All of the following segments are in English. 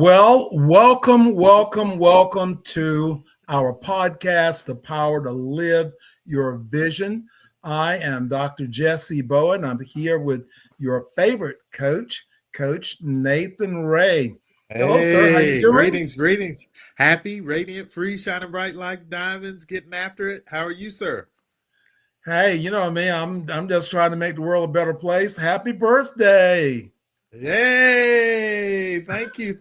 Well, welcome to our podcast, The Power to Live Your Vision. I am Dr. Jessie Bowen. I'm here with your favorite coach, Coach Nathan Ray. Hello, sir. How you Hey, doing? greetings. Happy, radiant, free, shining bright like diamonds, getting after it. How are you, sir? Hey, you know me. I'm just trying to make the world a better place. Happy birthday. Yay! Thank you.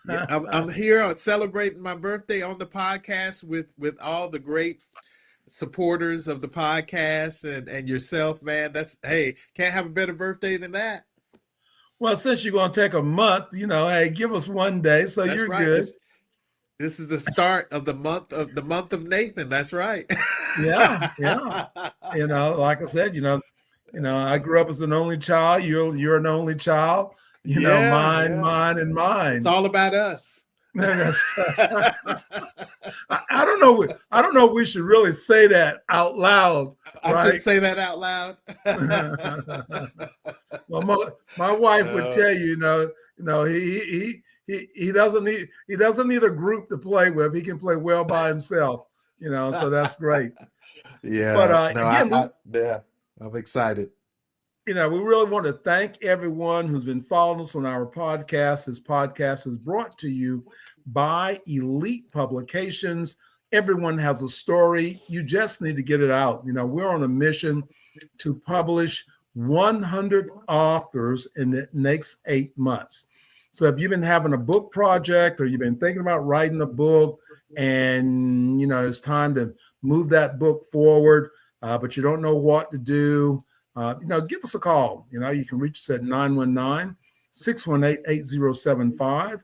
Yeah, I'm here celebrating my birthday on the podcast with all the great supporters of the podcast and yourself, man. That's hey, can't have a better birthday than that. Well, since you're going to take a month, hey, give us one day, so That's you're right. good. This is the start of the month of Nathan. That's right. Yeah. Like I said, I grew up as an only child. You're an only child. Yeah, Mine, yeah. mine, and It's mine. all about us. That's I don't know. I don't know if we should really say that out loud, I right? shouldn't say that out loud. Well, my wife would Uh, tell you, he doesn't need a group to play with. He can play well by himself. So that's great. But yeah, no, again, yeah, I'm excited. we really want to thank everyone who's been following us on our podcast. This podcast is brought to you by Elite Publications. Everyone has a story. You just need to get it out. We're on a mission to publish 100 authors in the next 8 months. So if you've been having a book project or you've been thinking about writing a book and, it's time to move that book forward, but you don't know what to do, give us a call. You can reach us at 919-618-8075.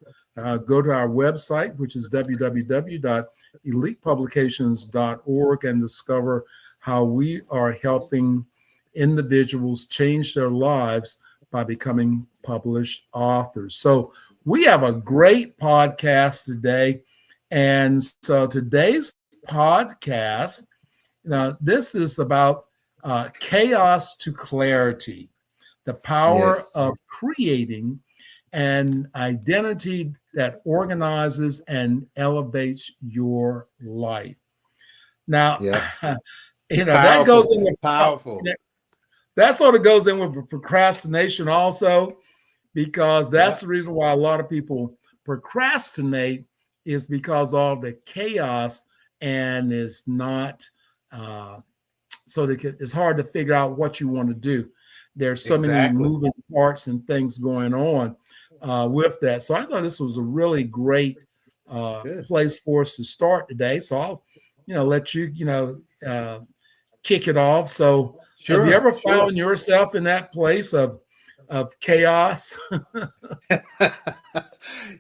Go to our website, which is www.elitepublications.org, and discover how we are helping individuals change their lives by becoming published authors. So we have a great podcast today. And so today's podcast, this is about chaos to clarity, the power Yes. of creating an identity that organizes and elevates your life. Now, Yep. that goes in Powerful. with Powerful. that sort of goes in with procrastination also, because that's Yeah. the reason why a lot of people procrastinate is because of the chaos, and is not so that it's hard to figure out what you want to do. There's so many Exactly. moving parts and things going on with that. So I thought this was a really great Good. place for us to start today. So I'll, let you, kick it off. So have you Sure. ever Sure. found yourself in that place of chaos?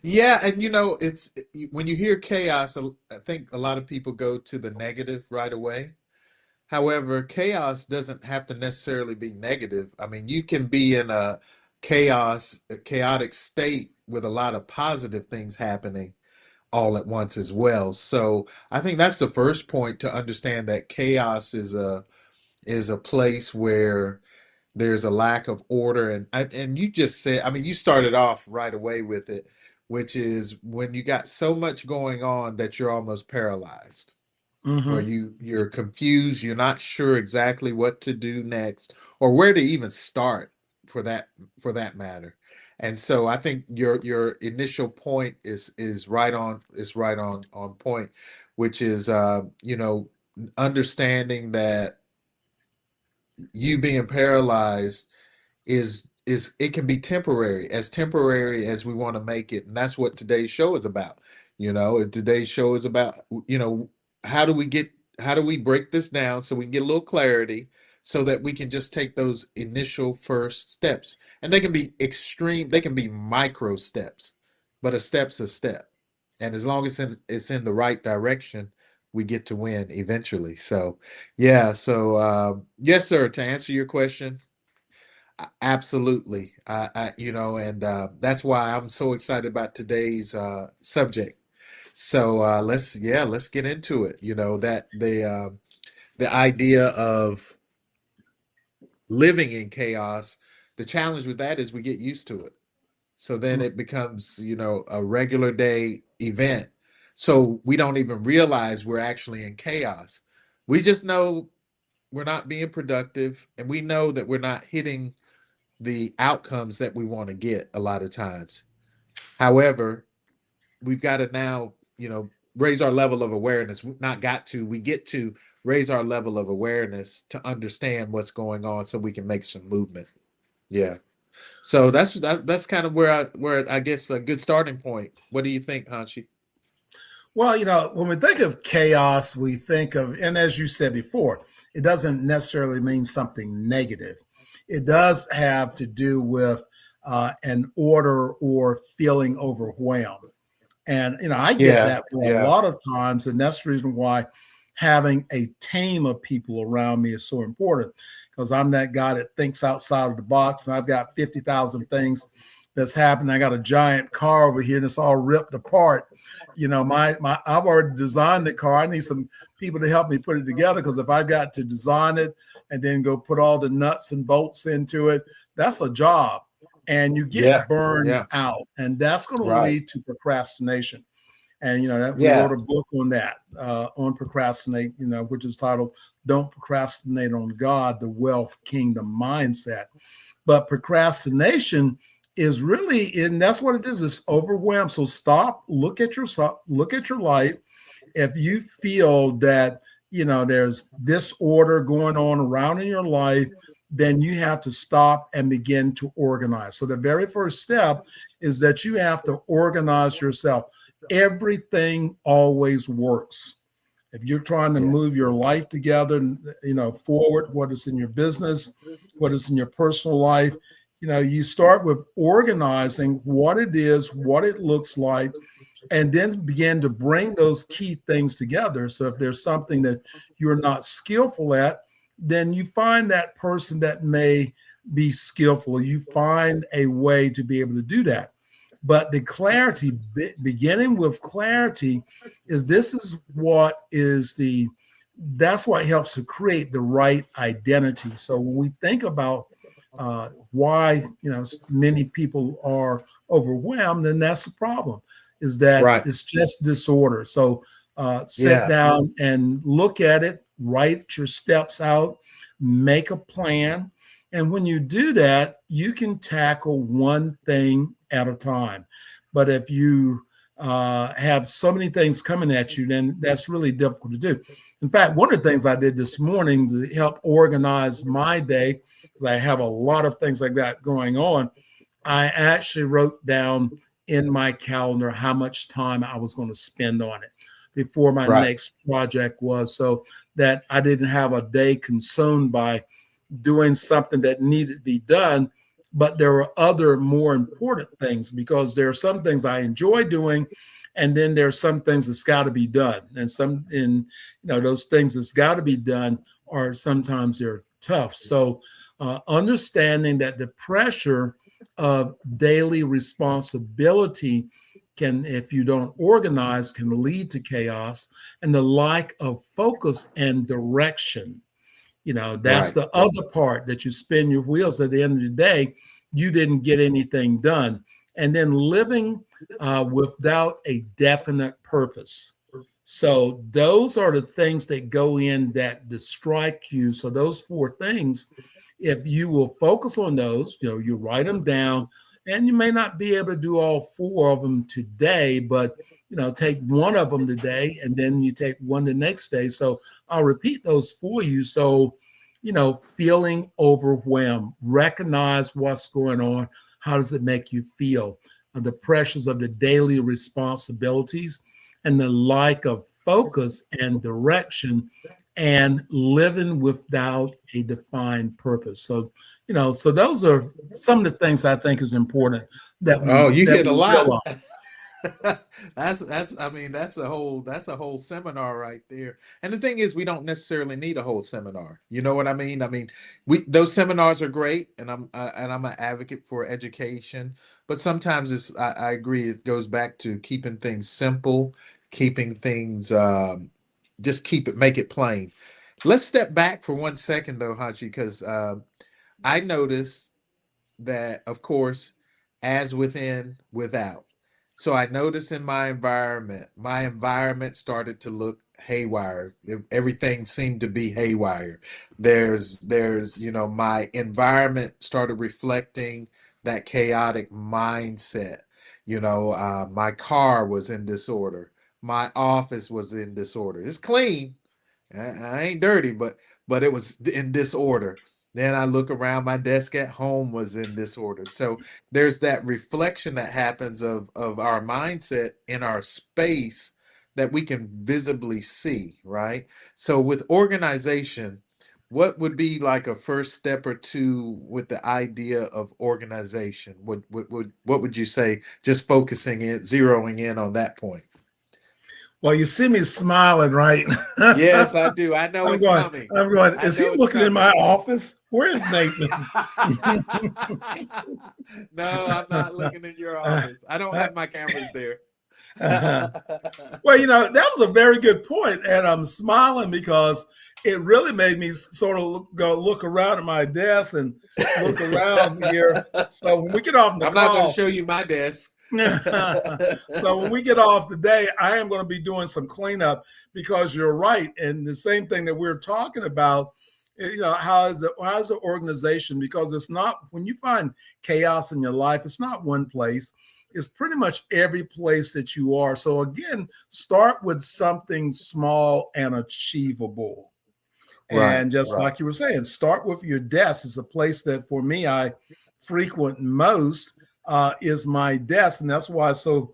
Yeah, and it's when you hear chaos, I think a lot of people go to the negative right away. However, chaos doesn't have to necessarily be negative. I mean, you can be in a chaotic state with a lot of positive things happening all at once as well. So I think that's the first point to understand that chaos is a place where there's a lack of order, and you just said, I mean, you started off right away with it, which is when you got so much going on that you're almost paralyzed, or Mm-hmm. you're confused, you're not sure exactly what to do next or where to even start for that matter. And so I think your initial point is right on point, which is understanding that you being paralyzed is it can be temporary as we want to make it, and that's what today's show is about. Today's show is about you know how do we get how do we break this down so we can get a little clarity, so that we can just take those initial first steps, and they can be extreme, they can be micro steps, but a step's a step, and as long as it's in the right direction, we get to win eventually. So yeah, so yes sir, to answer your question, absolutely. And that's why I'm so excited about today's subject. So let's get into it. That the idea of living in chaos. The challenge with that is we get used to it. So then it becomes, a regular day event. So we don't even realize we're actually in chaos. We just know we're not being productive, and we know that we're not hitting the outcomes that we want to get a lot of times. However, we've got to now, raise our level of awareness. Not got to, we get to raise our level of awareness to understand what's going on so we can make some movement. Yeah. So that's kind of where I guess a good starting point. What do you think, Hanshi? Well, when we think of chaos, we think of, and as you said before, it doesn't necessarily mean something negative. It does have to do with an order or feeling overwhelmed. And, I get Yeah, that for a yeah, lot of times. And that's the reason why having a team of people around me is so important, because I'm that guy that thinks outside of the box, and I've got 50,000 things that's happening. I got a giant car over here and it's all ripped apart. My I've already designed the car. I need some people to help me put it together, because if I got to design it and then go put all the nuts and bolts into it, that's a job. And you yeah, get burned yeah. out, and that's going to Right. lead to procrastination. And that we wrote Yeah. a book on that, on procrastinate, which is titled "Don't Procrastinate on God: The Wealth Kingdom Mindset." But procrastination is really, and that's what it is. It's overwhelmed. So stop, look at yourself, look at your life. If you feel that there's disorder going on around in your life, then you have to stop and begin to organize. So the very first step is that you have to organize yourself. Everything always works. If you're trying to Yeah. move your life together, forward, whether it's in your business, whether it's in your personal life, you start with organizing what it is, what it looks like, and then begin to bring those key things together. So if there's something that you're not skillful at, then you find that person that may be skillful. You find a way to be able to do that. But the clarity, beginning with clarity, is what is that's what helps to create the right identity. So when we think about why many people are overwhelmed, and that's the problem, is that Right. it's just disorder. So sit Yeah. down and look at it, write your steps out, make a plan. And when you do that, you can tackle one thing at a time. But if you have so many things coming at you, then that's really difficult to do. In fact, one of the things I did this morning to help organize my day, because I have a lot of things like that going on, I actually wrote down in my calendar how much time I was going to spend on it before my Right. next project was, so that I didn't have a day consumed by doing something that needed to be done. But there were other more important things, because there are some things I enjoy doing, and then there are some things that's got to be done. And those things that's got to be done are sometimes they're tough. So understanding that the pressure of daily responsibility can, if you don't organize, can lead to chaos, and the lack of focus and direction. That's Right. the other part, that you spin your wheels. At the end of the day, you didn't get anything done. And then living without a definite purpose. So those are the things that go in that distract you. So those four things, if you will focus on those, you write them down, and you may not be able to do all four of them today, but take one of them today, and then you take one the next day. So I'll repeat those for you. So, feeling overwhelmed, recognize what's going on. How does it make you feel? The pressures of the daily responsibilities, and the lack of focus and direction, and living without a defined purpose. So, so those are some of the things I think is important that Oh, we you that hit a we lot. realize. That's I mean, that's a whole seminar right there. And the thing is, we don't necessarily need a whole seminar. You know what I mean? I mean, we those seminars are great, and I'm an advocate for education. But sometimes I agree, it goes back to keeping things simple, keeping things just make it plain. Let's step back for 1 second though, Hachi, because I noticed that, of course, as within, without. So I noticed in my environment started to look haywire. Everything seemed to be haywire. My environment started reflecting that chaotic mindset. My car was in disorder. My office was in disorder. It's clean. I ain't dirty, but it was in disorder. Then I look around, my desk at home was in disorder. So there's that reflection that happens of our mindset in our space that we can visibly see, right? So with organization, what would be like a first step or two with the idea of organization? What would you say, just focusing in, zeroing in on that point? Well, you see me smiling, right? Yes, I do. I know I'm it's going, coming. I'm going, I is he know it's looking in coming. my office? Where is Nathan? No, I'm not looking in your office. I don't have my cameras there. Well, that was a very good point, and I'm smiling because it really made me sort of go look around at my desk and look around here. So when we get off the I'm not going to call, show you my desk. so when we get off today, I am going to be doing some cleanup because you're right, and the same thing that we're talking about. How's the organization? Because it's not, when you find chaos in your life, it's not one place. It's pretty much every place that you are. So again, start with something small and achievable. Right, And just right. like you were saying, start with your desk. It's a place that for me, I frequent most, is my desk. And that's why it's so,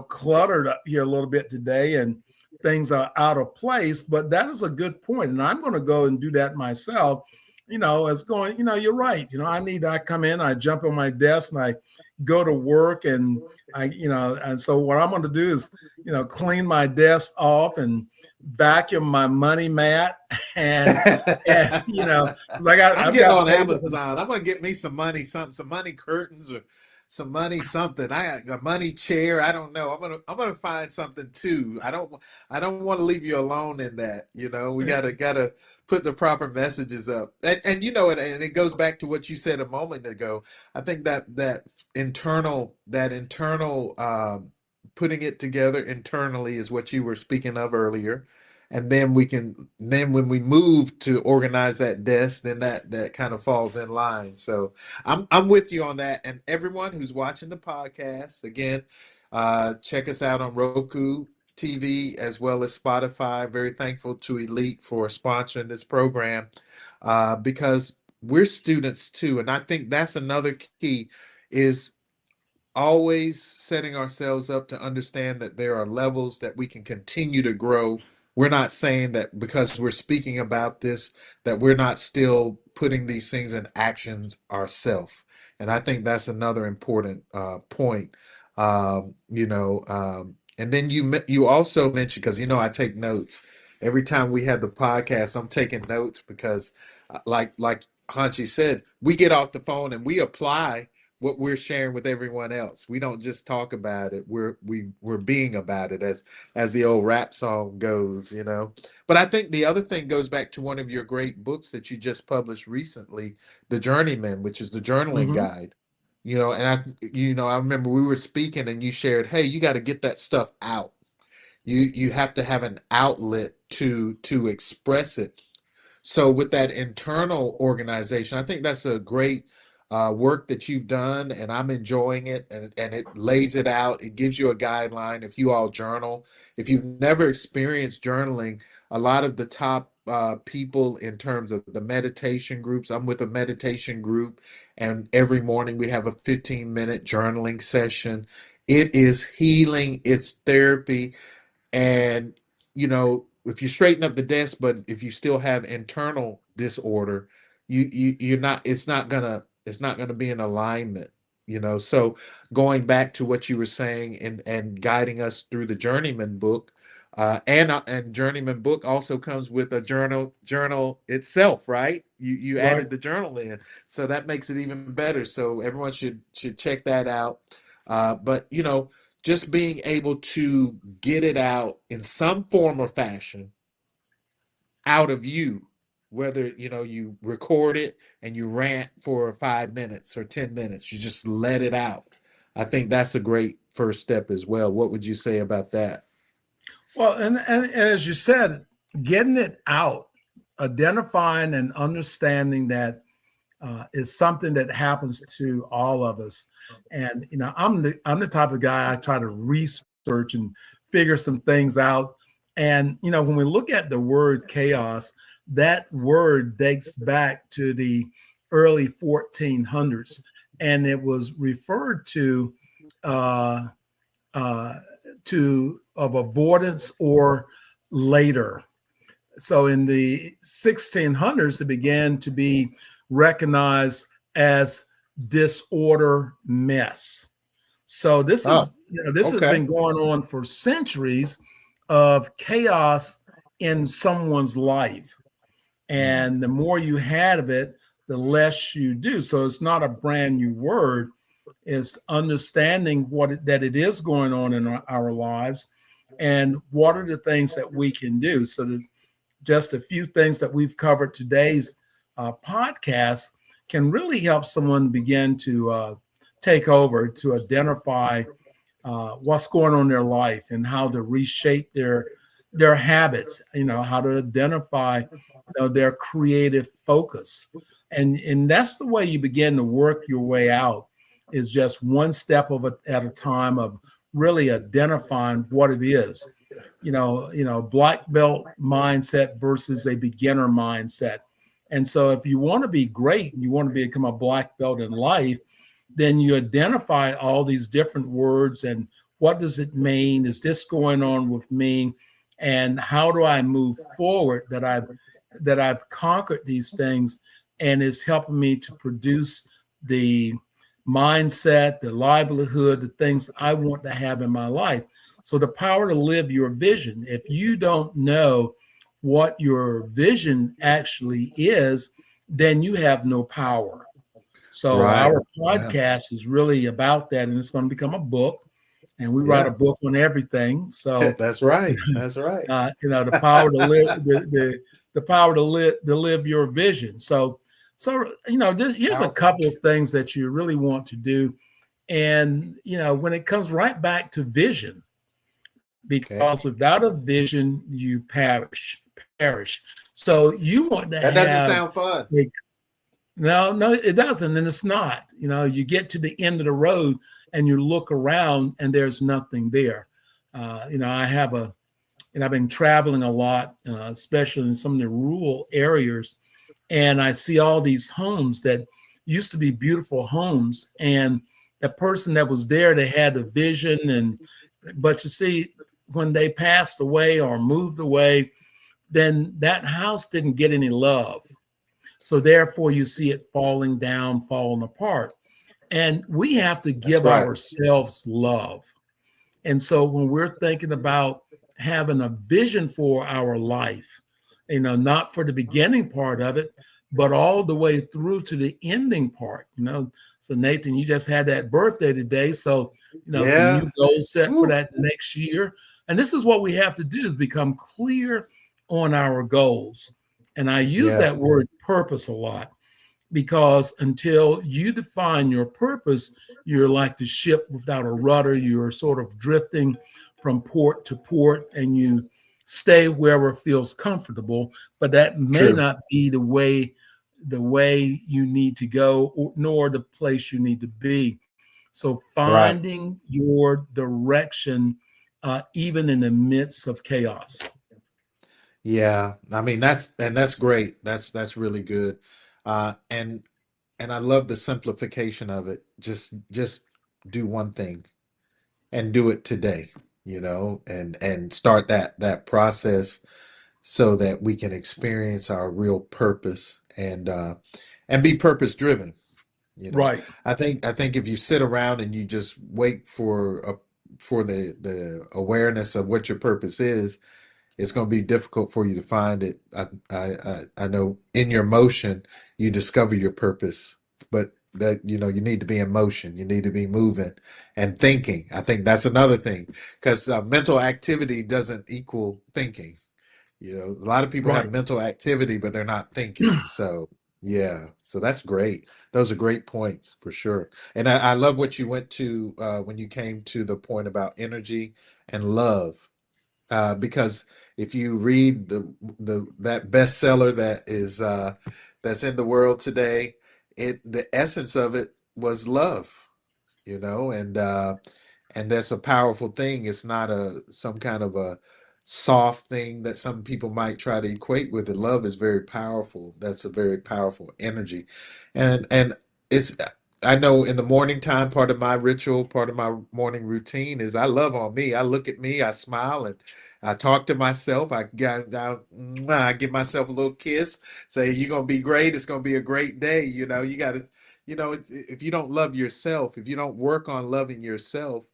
cluttered up here a little bit today and things are out of place. But that is a good point. And I'm going to go and do that myself. As going, you're right. I come in, I jump on my desk and I go to work and so what I'm going to do is, clean my desk off and vacuum my money mat and because I'm I've getting got on papers and Amazon. I'm gonna get me some money, some money curtains or some money something. I got a money chair. I don't know. I'm gonna find something too. I don't want to leave you alone in that. We gotta put the proper messages up. And and it goes back to what you said a moment ago. I think that internal putting it together internally is what you were speaking of earlier, and then when we move to organize that desk, then that kind of falls in line. So I'm with you on that. And everyone who's watching the podcast, again, check us out on Roku TV as well as Spotify. Very thankful to Elite for sponsoring this program, because we're students too, and I think that's another key, is always setting ourselves up to understand that there are levels that we can continue to grow. We're not saying that because we're speaking about this, that we're not still putting these things in actions ourselves. And I think that's another important point. And then you also mentioned, because I take notes every time we have the podcast. I'm taking notes because, like Hanchi said, we get off the phone and we apply what we're sharing with everyone else. We don't just talk about it. We're being about it, as the old rap song goes. But I think the other thing goes back to one of your great books that you just published recently, The Journeyman, which is the journaling Mhm. guide. I remember we were speaking and you shared, hey, you got to get that stuff out. You have to have an outlet to express it. So with that internal organization, I think that's a great work that you've done, and I'm enjoying it. And it lays it out. It gives you a guideline. If you all journal, if you've never experienced journaling, a lot of the top people in terms of the meditation groups, I'm with a meditation group, and every morning we have a 15-minute journaling session. It is healing. It's therapy. And if you straighten up the desk, but if you still have internal disorder, you're not. It's not gonna be in alignment. So going back to what you were saying and guiding us through the Journeyman book, and Journeyman book also comes with a journal itself, right? You Right. added the journal in, so that makes it even better. So everyone should check that out. But just being able to get it out in some form or fashion out of you, whether you record it and you rant for 5 minutes or 10 minutes, you just let it out. I think that's a great first step as well. What would you say about that? Well, and as you said, getting it out, identifying and understanding that is something that happens to all of us. And I'm the type of guy I try to research and figure some things out. And when we look at the word chaos, that word dates back to the early 1400s, and it was referred uh, uh, to of avoidance or later. So in the 1600s, it began to be recognized as disorder mess. So this Oh, is this has okay. been going on for centuries of chaos in someone's life. Mm, And the more you had of it, the less you do. So it's not a brand new word. It's understanding that it is going on in our lives and what are the things that we can do. So just a few things that we've covered today's podcast can really help someone begin to take over, to identify what's going on in their life and how to reshape their habits. How to identify their creative focus, and that's the way you begin to work your way out. Is just one step at a time of really identifying what it is. Black belt mindset versus a beginner mindset. And so if you want to be great and you want to become a black belt in life, then you identify all these different words and what does it mean? Is this going on with me? And how do I move forward that I've conquered these things, and it's helping me to produce the mindset, the livelihood, the things I want to have in my life. So the power to live your vision. If you don't know what your vision actually is, then you have no power. So right. our Yeah. podcast is really about that, and it's going to become a book. And we write a Yeah. book on everything. So That's right. That's right. the power to live the power to live your vision. So here's a Powerful. couple of things that you really want to do. And when it comes right back to vision, Okay. because without a vision, you perish. So you want to That doesn't have sound fun. a no, no, it doesn't, and it's not. You get to the end of the road and you look around and there's nothing there. I have and I've been traveling a lot, especially in some of the rural areas, and I see all these homes that used to be beautiful homes, and the person that was there, they had a vision, but you see, when they passed away or moved away, then that house didn't get any love. So therefore, you see it falling down, falling apart. And we have to That's give right. ourselves love. And so when we're thinking about having a vision for our life, not for the beginning part of it, but all the way through to the ending part. So Nathan, you just had that birthday today. So, some Yeah. new goals set for Woo. that next year. And this is what we have to do is become clear on our goals. And I use Yeah. that word purpose a lot because until you define your purpose, you're like the ship without a rudder. You're sort of drifting from port to port, and you stay wherever feels comfortable, but that may True. not be the way you need to go, nor the place you need to be. So Right. finding your direction, even in the midst of chaos. Yeah. I mean, that's great. That's really good. And I love the simplification of it. Just do one thing and do it today, and start that process so that we can experience our real purpose and be purpose driven. Right. I think if you sit around and you just wait for the awareness of what your purpose is, it's going to be difficult for you to find it. I know in your motion you discover your purpose, but that you need to be in motion. You need to be moving and thinking. I think that's another thing because mental activity doesn't equal thinking. A lot of people have Right. mental activity, but they're not thinking. So. Yeah, so that's great. Those are great points for sure. And I love what you went to when you came to the point about energy and love. Because if you read the that bestseller that is that's in the world today, the essence of it was love, and that's a powerful thing. It's not a some kind of a soft thing that some people might try to equate with it. Love is very powerful. That's a very powerful energy, and it's I know in the morning time, part of my ritual, part of my morning routine is I love on me. I look at me, I smile, and I talk to myself. I give myself a little kiss, say, "You're gonna be great. It's gonna be a great day." You got to, if you don't love yourself, if you don't work on loving yourself,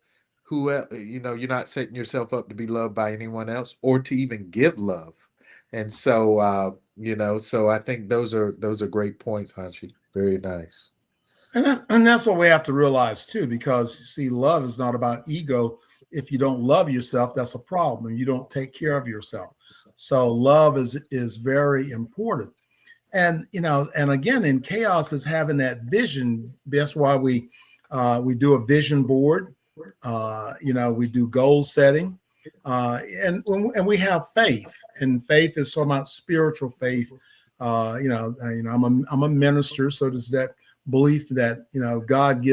you're not setting yourself up to be loved by anyone else or to even give love. And so, so I think those are great points, Hanshi. Very nice. And that's what we have to realize too, because you see, love is not about ego. If you don't love yourself, that's a problem. You don't take care of yourself. So love is very important. And and again, in chaos is having that vision. That's why we do a vision board. We do goal setting, and we have faith. And faith is talking about spiritual faith. I'm a minister, so does that belief that God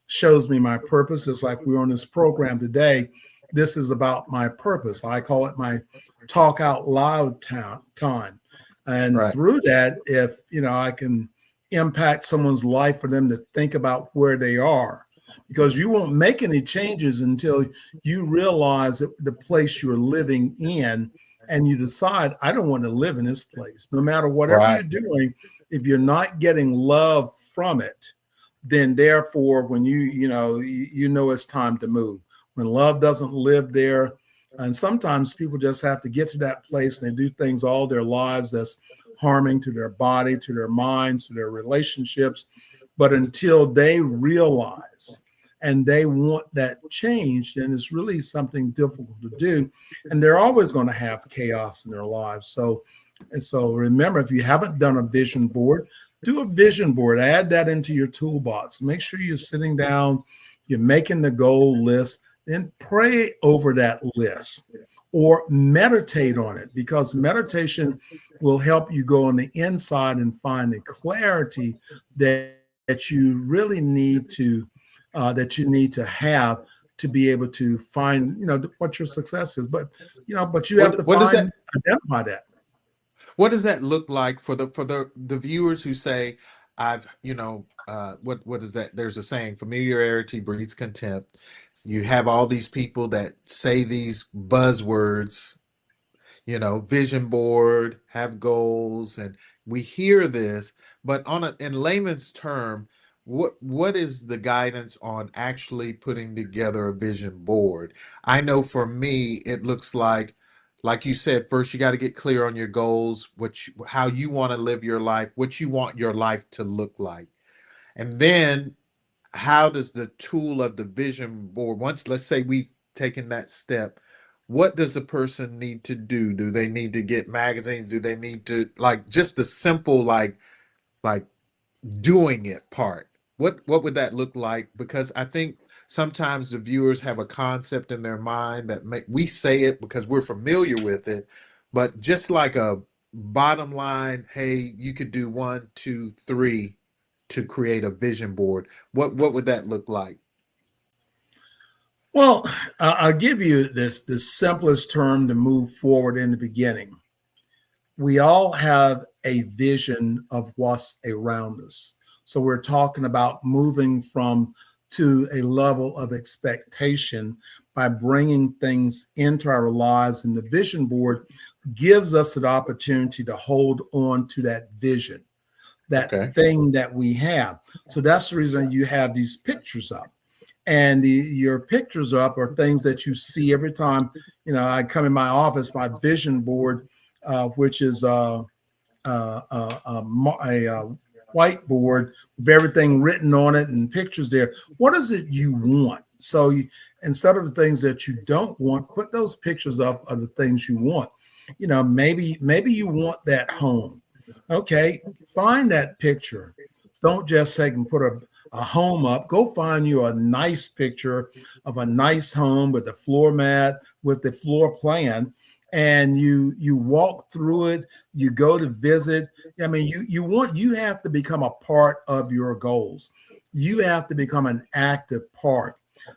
shows me my purpose. It's like we're on this program today. This is about my purpose. I call it my talk out loud time. And Right. through that, if I can impact someone's life for them to think about where they are, because you won't make any changes until you realize that the place you're living in and you decide, I don't want to live in this place. No matter whatever Right. you're doing, if you're not getting love from it, then therefore when you know it's time to move. When love doesn't live there, and sometimes people just have to get to that place and they do things all their lives that's harming to their body, to their minds, to their relationships. But until they realize and they want that change, then it's really something difficult to do. And they're always going to have chaos in their lives. So remember, if you haven't done a vision board, do a vision board, add that into your toolbox. Make sure you're sitting down, you're making the goal list, then pray over that list or meditate on it, because meditation will help you go on the inside and find the clarity that you really need to have to be able to find what your success is. But you have to What does that identify that. What does that look like for the viewers who say, I've, what is that? There's a saying, familiarity breeds contempt. You have all these people that say these buzzwords, vision board, have goals, and we hear this, but in layman's term, what is the guidance on actually putting together a vision board? I know for me, it looks like you said, first you got to get clear on your goals, how you want to live your life, what you want your life to look like. And then how does the tool of the vision board, once let's say we've taken that step, what does a person need to do? Do they need to get magazines? Do they need to like just the simple like doing it part? What would that look like? Because I think sometimes the viewers have a concept in their mind that we say it because we're familiar with it, but just like a bottom line, hey, you could do 1, 2, 3 to create a vision board. What would that look like? Well, I'll give you the simplest term to move forward in the beginning. We all have a vision of what's around us. So we're talking about moving to a level of expectation by bringing things into our lives. And the vision board gives us an opportunity to hold on to that vision, that Okay. thing that we have. So that's the reason you have these pictures up. And your pictures up are things that you see every time. I come in my office, my vision board, which is a whiteboard with everything written on it and pictures there. What is it you want? So instead of the things that you don't want, put those pictures up of the things you want. Maybe you want that home. Okay, find that picture. Don't just say and put a home up. Go find you a nice picture of a nice home with the floor mat, with the floor plan, and you walk through it. You go to visit. I mean, you have to become a part of your goals. You have to become an active part.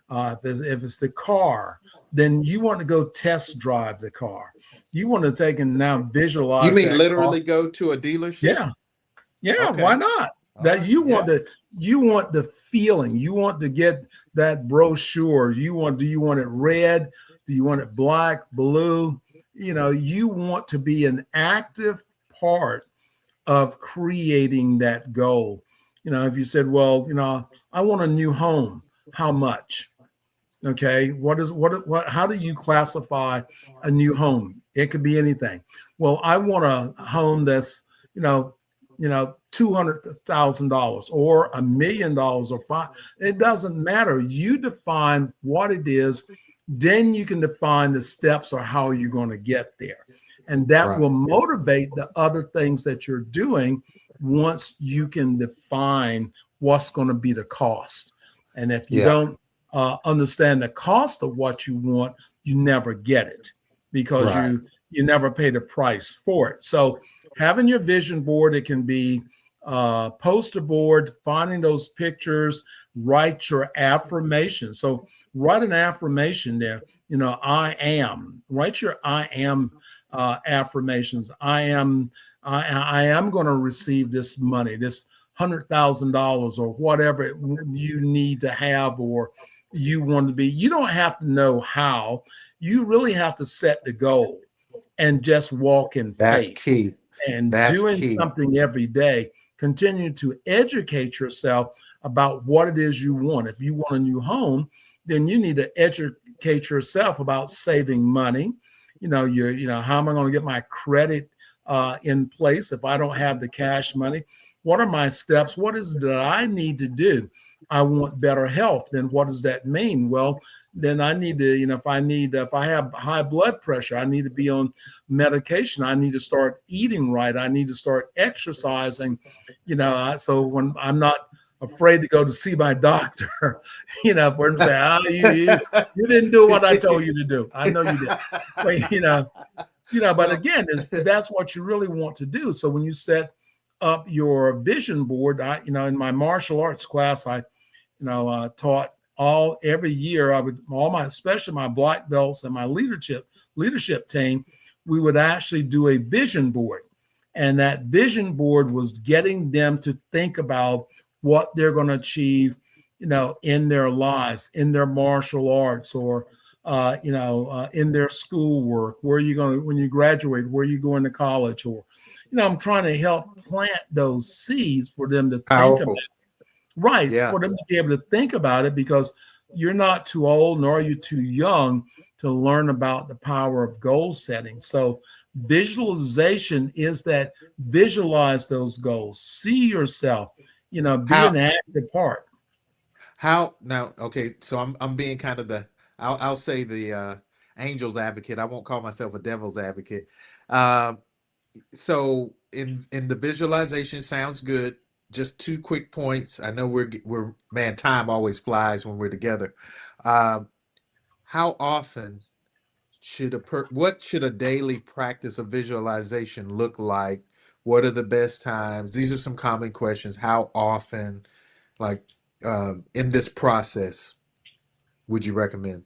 If it's the car, then you want to go test drive the car. You want to take and now You visualize mean that car. literally go to a dealership? Yeah, yeah, why Okay. not? All That right. Yeah. you want the feeling. You want to get that brochure. Do you want it red? Do you want it black, blue? You want to be an active part of creating that goal. If you said, well, I want a new home, how much? Okay, what how do you classify a new home? It could be anything. Well, I want a home that's, you know, $200,000 or $1 million or five. It doesn't matter. You define what it is, then you can define the steps or how you're going to get there. And that Right. will motivate the other things that you're doing once you can define what's going to be the cost. And if you Yeah. don't understand the cost of what you want, you never get it because Right. you never pay the price for it. So having your vision board, it can be poster board, finding those pictures, write your affirmation. So write an affirmation there. I am. Write your I am affirmations. I am going to receive this money, this $100,000 or whatever you need to have or you want to be. You don't have to know how. You really have to set the goal and just walk in That's faith key. and That's doing key. something every day. Continue to educate yourself about what it is you want. If you want a new home, then you need to educate yourself about saving money. How am I going to get my credit in place if I don't have the cash money? What are my steps? What is it that I need to do? I want better health. Then what does that mean? Well, then I need to, if I have high blood pressure, I need to be on medication. I need to start eating right. I need to start exercising, so when I'm not afraid to go to see my doctor, for him to say, you didn't do what I told you to do. I know you did. But, but Well, again, that's what you really want to do. So when you set up your vision board, in my martial arts class, I taught every year. Especially my black belts and my leadership team, we would actually do a vision board, and that vision board was getting them to think about what they're going to achieve, in their lives, in their martial arts, or in their schoolwork. Where are you going to, when you graduate? Where are you going to college? Or, I'm trying to help plant those seeds for them to think about. powerful. Right, Yeah. for them to be able to think about it, because you're not too old nor are you too young to learn about the power of goal setting. So visualization is that visualize those goals, see yourself, be How an active part. how now, okay, so I'm being kind of I'll say the angel's advocate. I won't call myself a devil's advocate. Um so in the visualization sounds good. Just two quick points. I know we're man, time always flies when we're together. Um, how often what should a daily practice of visualization look like? What are the best times? These are some common questions. How often, like in this process, would you recommend?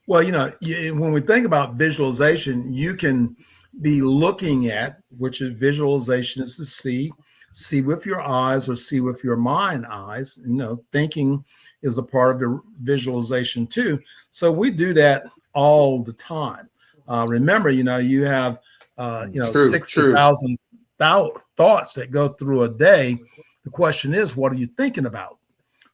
Well, when we think about visualization, you can be looking at, which is visualization is to see with your eyes or see with your mind eyes. Thinking is a part of the visualization too. So we do that all the time. Remember, you have, True, true. 60,000 thoughts that go through a day. The question is, what are you thinking about?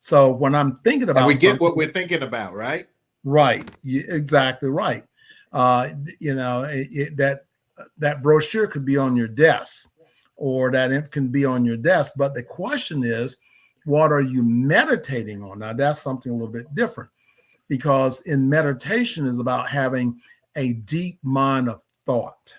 So when I'm thinking And we about get what something, we're thinking about, right? right, exactly right. That brochure could be on your desk, or that it can be on your desk. But the question is, what are you meditating on? Now, that's something a little bit different, because in meditation is about having a deep mind of thought.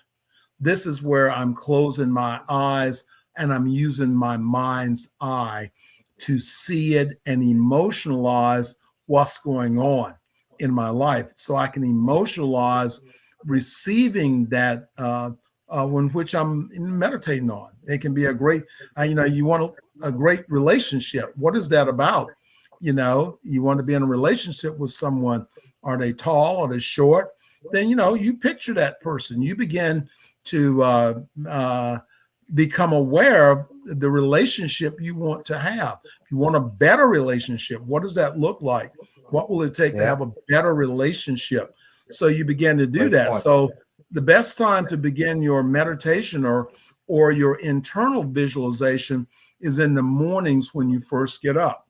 This is where I'm closing my eyes and I'm using my mind's eye to see it and emotionalize what's going on in my life. So I can emotionalize receiving that when which I'm meditating on. It can be a great, you want a great relationship. What is that about? You want to be in a relationship with someone. Are they tall? Are they short? Then, you picture that person. You begin to become aware of the relationship you want to have. If you want a better relationship, what does that look like? What will it take to have a better relationship? So you begin to do that. So the best time to begin your meditation or your internal visualization is in the mornings when you first get up.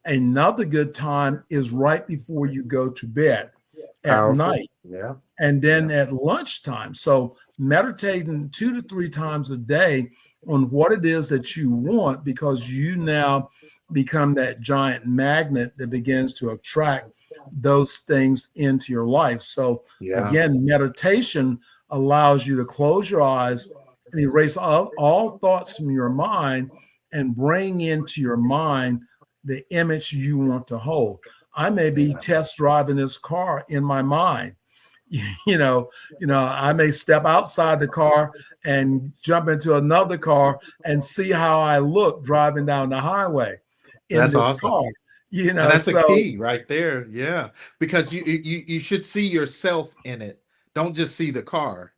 Another good time is right before you go to bed at night. Yeah. And then at lunchtime. So meditating 2 to 3 times a day on what it is that you want, because you now become that giant magnet that begins to attract those things into your life. So again, meditation allows you to close your eyes and erase all thoughts from your mind and bring into your mind the image you want to hold. I may be test driving this car in my mind. I may step outside the car and jump into another car and see how I look driving down the highway in That's this awesome. car. And that's the key right there. Yeah. Because you should see yourself in it. Don't just see the car.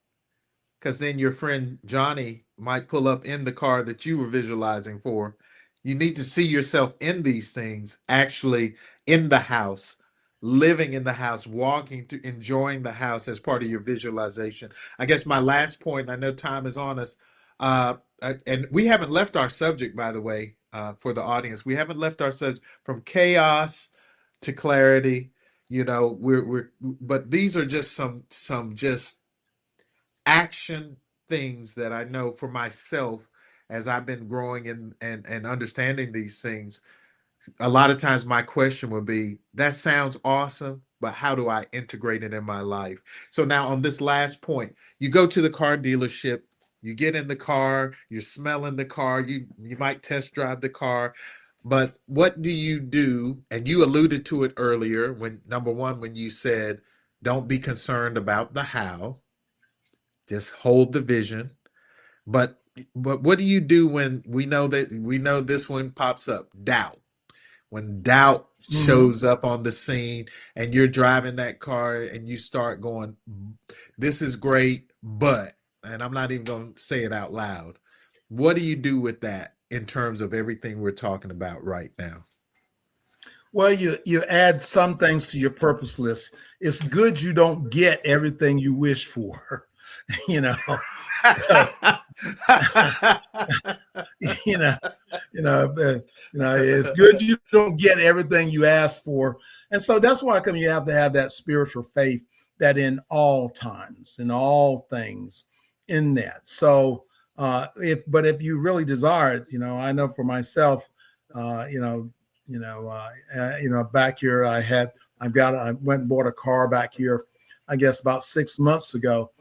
Because then your friend Johnny might pull up in the car that you were visualizing for. You need to see yourself in these things, actually in the house, living in the house, walking to enjoying the house as part of your visualization. I guess my last point, I know time is on us, and we haven't left our subject, by the way, for the audience. We haven't left our subject from chaos to clarity. But these are just some just action things that I know for myself as I've been growing and understanding these things. A lot of times my question would be, that sounds awesome, but how do I integrate it in my life? So now on this last point, you go to the car dealership, you get in the car, you're smelling the car, you might test drive the car, but what do you do? And you alluded to it earlier when number one, when you said, don't be concerned about the how, just hold the vision. But what do you do when we know this one pops up? Doubt. When doubt shows up on the scene and you're driving that car and you start going, this is great, but, and I'm not even going to say it out loud. What do you do with that in terms of everything we're talking about right now? Well, you add some things to your purpose list. It's good you don't get everything you wish for, So, it's good you don't get everything you ask for. And so that's why you have to have that spiritual faith that in all times, in all things, in that. So if you really desire it, I know for myself, back here I went and bought a car back here, I guess about 6 months ago.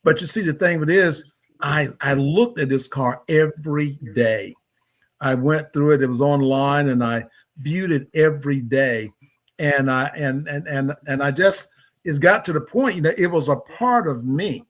But you see, the thing of it is, I looked at this car every day. I went through it. It was online, and I viewed it every day. And I just, it got to the point, it was a part of me.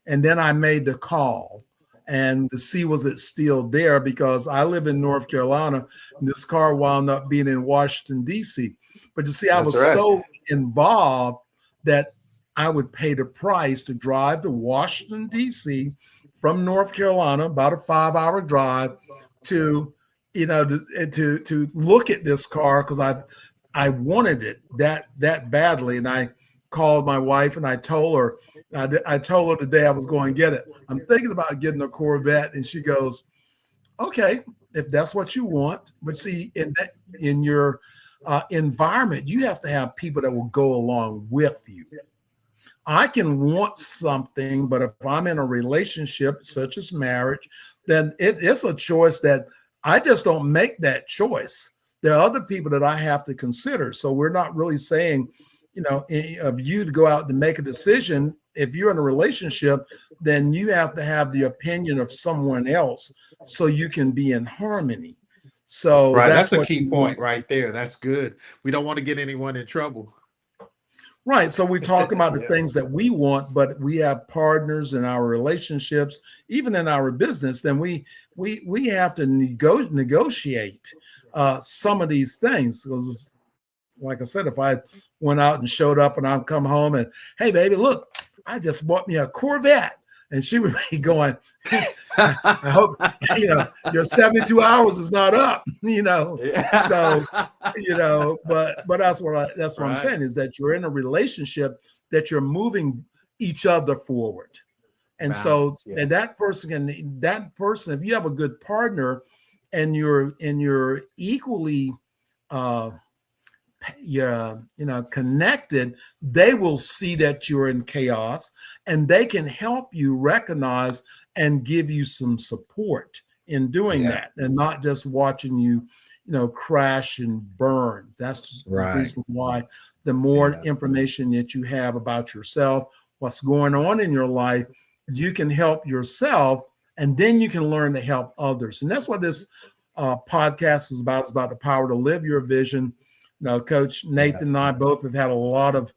And then I made the call and to see was it still there, because I live in North Carolina, and this car wound up being in Washington, D.C. But you see, I was so involved that I would pay the price to drive to Washington, D.C. from North Carolina, about a 5-hour drive, to to look at this car, because I wanted it that badly. And I called my wife and I told her the day I was going to get it, I'm thinking about getting a Corvette. And she goes, okay, if that's what you want. But see, in your environment, you have to have people that will go along with you. I can want something, but if I'm in a relationship such as marriage, then it's a choice that I just don't make that choice. There are other people that I have to consider. So we're not really saying, of you to go out and make a decision if you're in a relationship, then you have to have the opinion of someone else so you can be in harmony. So Right. that's That's a what key you want. point right there. That's good. We don't want to get anyone in trouble. Right. So we talk about the Yeah. things that we want, but we have partners in our relationships, even in our business, then we have to negotiate some of these things. Because like I said, if I went out and showed up and I'd come home and, hey, baby, look, I just bought me a Corvette. And she would be going, I hope, your 72 hours is not up, So, but that's what I'm Right. saying is that you're in a relationship that you're moving each other forward. And so, Balance. Yeah. and that person, if you have a good partner and you're equally connected, they will see that you're in chaos and they can help you recognize and give you some support in doing that, and not just watching you crash and burn. That's the reason why the more information that you have about yourself, what's going on in your life, you can help yourself, and then you can learn to help others. And that's what this podcast is about. It's about the power to live your vision. Coach Nathan and I both have had a lot of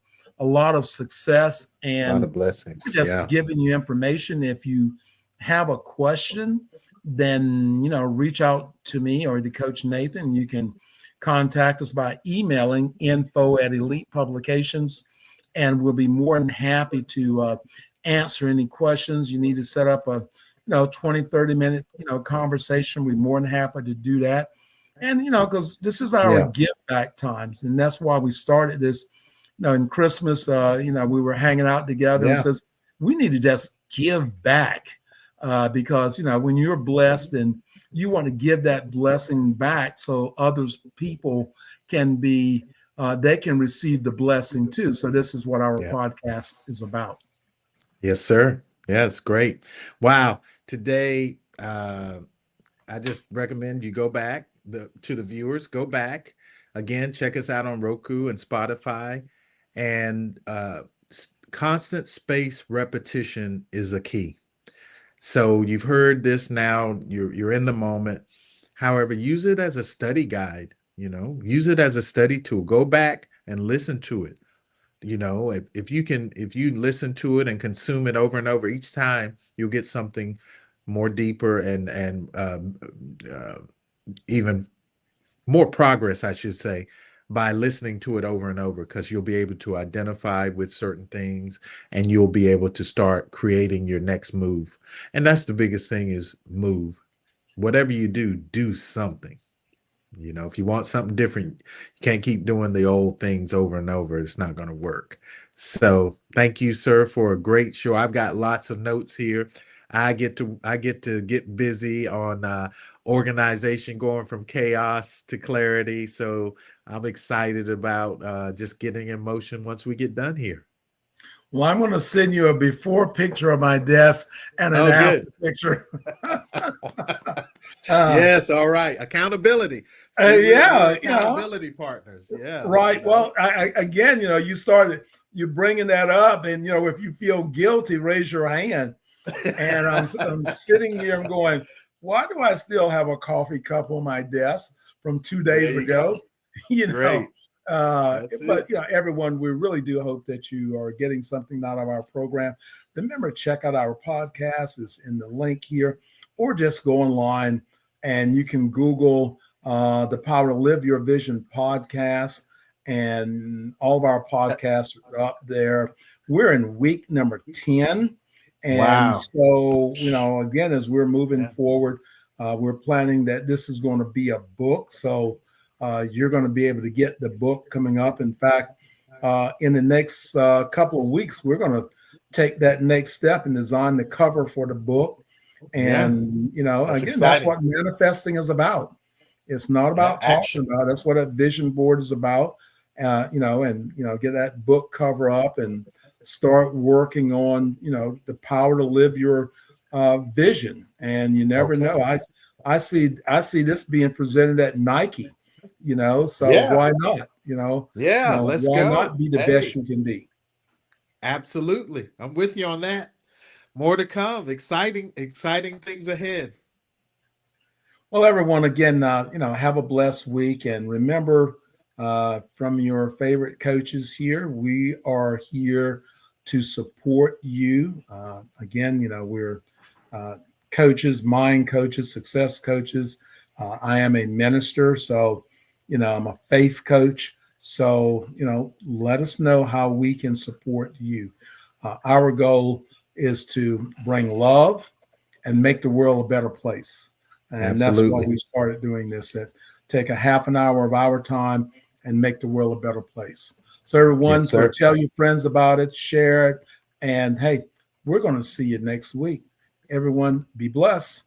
success, and a lot of blessings. Just giving you information. If you have a question, then reach out to me or the Coach Nathan. You can contact us by emailing info@Elite Publications, and we'll be more than happy to answer any questions. You need to set up a 20-30 minute conversation. We're more than happy to do that. And because this is our give back times, and that's why we started this. In Christmas, we were hanging out together and says we need to just give back because when you're blessed and you want to give that blessing back, so others people can be they can receive the blessing too. So this is what our podcast is about. Yes, sir. Yeah, it's great. Wow. Today, I just recommend you go back to the viewers, go back again, check us out on Roku and Spotify, and constant space repetition is a key. So you've heard this now, you're in the moment. However, use it as a study guide, use it as a study tool. Go back and listen to it. If you listen to it and consume it over and over each time, you'll get something more deeper and even more progress, I should say, by listening to it over and over, because you'll be able to identify with certain things and you'll be able to start creating your next move. And that's the biggest thing, is move. Whatever you do something. If you want something different, you can't keep doing the old things over and over. It's not going to work. So thank you, sir, for a great show. I've got lots of notes here. I get to get busy on organization, going from chaos to clarity. So I'm excited about just getting in motion once we get done here. Well, I'm going to send you a before picture of my desk and an after picture. Yes, all right. Accountability. Accountability partners. Yeah. Right. Well, again, you're bringing that up, and if you feel guilty, raise your hand. And I'm sitting here, I'm going, why do I still have a coffee cup on my desk from 2 days ago? Great. But everyone, we really do hope that you are getting something out of our program. Remember, check out our podcast is in the link here, or just go online and you can Google the Power to Live Your Vision podcast, and all of our podcasts are up there. We're in week number 10. And so, again, as we're moving forward, we're planning that this is going to be a book. So you're going to be able to get the book coming up. In fact, in the next couple of weeks, we're going to take that next step and design the cover for the book. And, that's again, exciting. That's what manifesting is about. It's not about talking about it. That's what a vision board is about, get that book cover up and start working on, the power to live your vision. And you never know. I see this being presented at Nike, so why not? Let's why go. not be the best you can be? Absolutely. I'm with you on that. More to come. Exciting things ahead. Well, everyone, again, have a blessed week. And remember, from your favorite coaches here, we are here to support you. Again, we're coaches, mind coaches, success coaches. I am a minister, so, I'm a faith coach. So, let us know how we can support you. Our goal is to bring love and make the world a better place. And that's why Absolutely. we started doing this, that take a half an hour of our time and make the world a better place. So everyone, Yes, so sir. tell your friends about it, share it, and hey, we're going to see you next week. Everyone, be blessed.